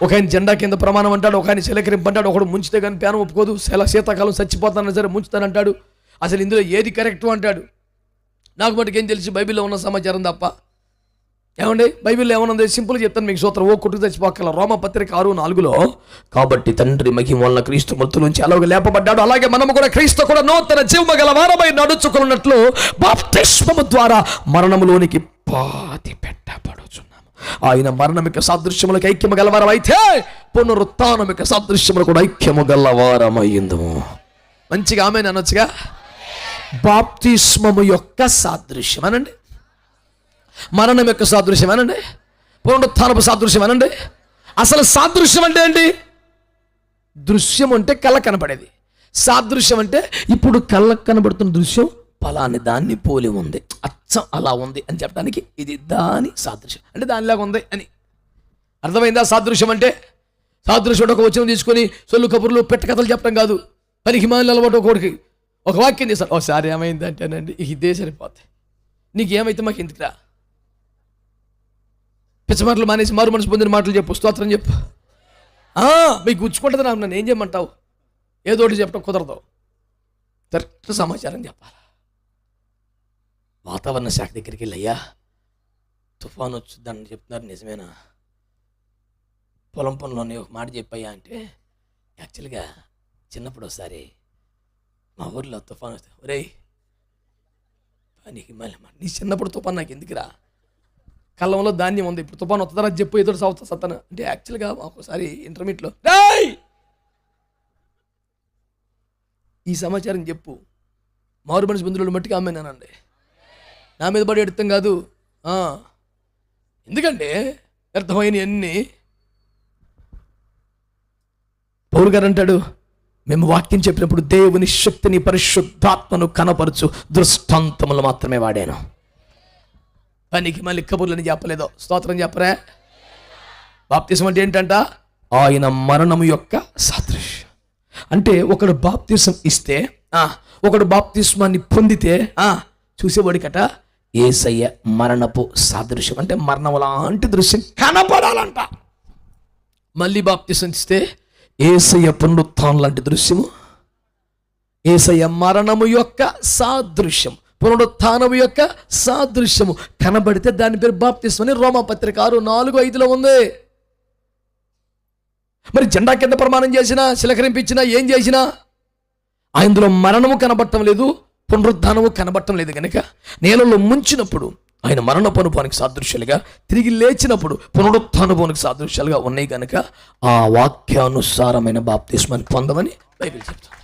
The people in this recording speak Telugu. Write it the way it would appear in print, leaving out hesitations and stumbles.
ఒక ఆయన జెండా కింద ప్రమాణం అంటాడు, ఒక ఆయన చిలకరింపు అంటాడు, ఒకడు ముంచితే కానీ ప్యానం ఒప్పుకోదు, శీతాకాలం చచ్చిపోతానని సరే ముంచుతానంటాడు. అసలు ఇందులో ఏది కరెక్టు అంటాడు. నాకు మటుకేం తెలిసి బైబిల్లో ఉన్న సమాచారం తప్ప. ఏమండి బైబిల్లో ఏమన్నది? సింపుల్గా చెప్తాను మీకు సూత్రం. ఓ కొట్టుకు చచ్చిపోగల. రోమపత్రిక 6:4 కాబట్టి తండ్రి మహిమ వలన క్రీస్తు మృతుల నుంచి అలాగే లేపబడ్డాడు, అలాగే మనము కూడా క్రీస్తు కూడా నూతన జీవము గల వారమై నడుచుకున్నట్లు బాప్తిస్మము ద్వారా మరణములోనికి పాతి పెట్టబడుచున్నాము. ఆయన మరణమిక సాదృశ్యములకు ఐక్యము గలవారం అయితే పునరుత్థానమిక సాదృశ్యములకు కూడా ఐక్యము గలవారమైందము. మంచిగా ఆమేన్ అనొచ్చుగా. బాప్తిస్మము యొక్క సాదృశ్యం అనండి, మరణం యొక్క సాదృశ్యం అనండి, పునరుత్థానపు సాదృశ్యం అనండి. అసలు సాదృశ్యం అంటే ఏంటి? దృశ్యం అంటే కళ్ళ కనపడేది, సాదృశ్యం అంటే ఇప్పుడు కళ్ళకు కనబడుతున్న దృశ్యం పలాని దాన్ని పోలి ఉంది, అచ్చం అలా ఉంది అని చెప్పడానికి ఇది దాని సాదృశ్యం, అంటే దానిలాగా ఉంది అని అర్థమైందా? సాదృశ్యం అంటే సాదృశ్యం ఒక వచనం తీసుకొని సొల్లు కబుర్లు పెట్ట కథలు చెప్పడం కాదు. పనికి మాలిన అలవాటు ఒకటికి ఒక వాక్యం తీసాను, ఒకసారి ఏమైంది అంటేనండి ఇదే సరిపోతాయి, నీకేమైతే మాకు ఎందుకురా, పిచ్చమాటలు మానేసి మారు మనసు పొందిన మాటలు చెప్పు, స్తోత్రం చెప్పు. మీకు గుచ్చుకుంటుంది నాకు, నన్ను ఏం చేయమంటావు? ఏదోటి చెప్పడం కుదరదు, కరెక్ట్ సమాచారం చెప్పాలి. వాతావరణ శాఖ దగ్గరికి వెళ్ళి, అయ్యా తుఫాను వచ్చుద్దని చెప్తున్నారు, నిజమేనా? పొలం పనులోనే ఒక మాట చెప్పయ్యా అంటే, యాక్చువల్గా చిన్నప్పుడు ఒకసారి మా ఊర్లో తుఫాను వస్తే, ఒరేయ్ పనికి మళ్ళీ నీ చిన్నప్పుడు తుఫాను నాకు ఎందుకురా, కళ్ళంలో ధాన్యం ఉంది, ఇప్పుడు తుఫాను వస్తుందా చెప్పు, ఎదురు సాగుతా సత్తాను అంటే, యాక్చువల్గా ఒకసారి ఇంటర్మీడియట్లో ఈ సమాచారం చెప్పు, మారు మనిషి బంధువులు మట్టికి అమ్మేనానండి, నా మీద పడి ఎడతాం కాదు. ఎందుకంటే వ్యర్థమైన అన్ని. పౌలు గారు అంటాడు, మేము వాక్యం చెప్పినప్పుడు దేవుని శక్తిని పరిశుద్ధాత్మను కనపరచు దృష్టాంతములు మాత్రమే వాడాను, పనికి మళ్ళీ కబుర్లని చెప్పలేదో. స్తోత్రం చెప్పరా? బాప్తిసం అంటే ఏంటంట? ఆయన మరణము యొక్క సాదృశ్యం. అంటే ఒకడు బాప్తిసం ఇస్తే, ఒకడు బాప్తిస్మాన్ని పొందితే చూసేవాడికట యేసయ్య మరణపు సాదృశ్యం, అంటే మరణం లాంటి దృశ్యం కనపడాలంట. మళ్ళీ బాప్తిసం ఇస్తే యేసయ్య పునరుత్థానం లాంటి దృశ్యము, యేసయ్య మరణము యొక్క సాదృశ్యం, పునరుత్థానము యొక్క సాదృశ్యము కనబడితే దాని పేరు బాప్తిసం అని రోమపత్రిక 6:4-5 ఉంది. మరి జెండా కింద ప్రమాణం చేసినా, శిలకరింపించినా, ఏం చేసినా ఆయనలో మరణము కనబడటం లేదు, పునరుద్ధానము కనబడటం లేదు. కనుక నేలలో ముంచినప్పుడు ఆయన మరణపు అనుభవానికి సాదృశ్యాలుగా, తిరిగి లేచినప్పుడు పునరుత్థానుభవానికి సాదృశ్యాలుగా ఉన్నాయి. కనుక ఆ వాక్యానుసారమైన బాప్తిస్మాన్ని పొందమని బైబిల్ చెప్తుంది.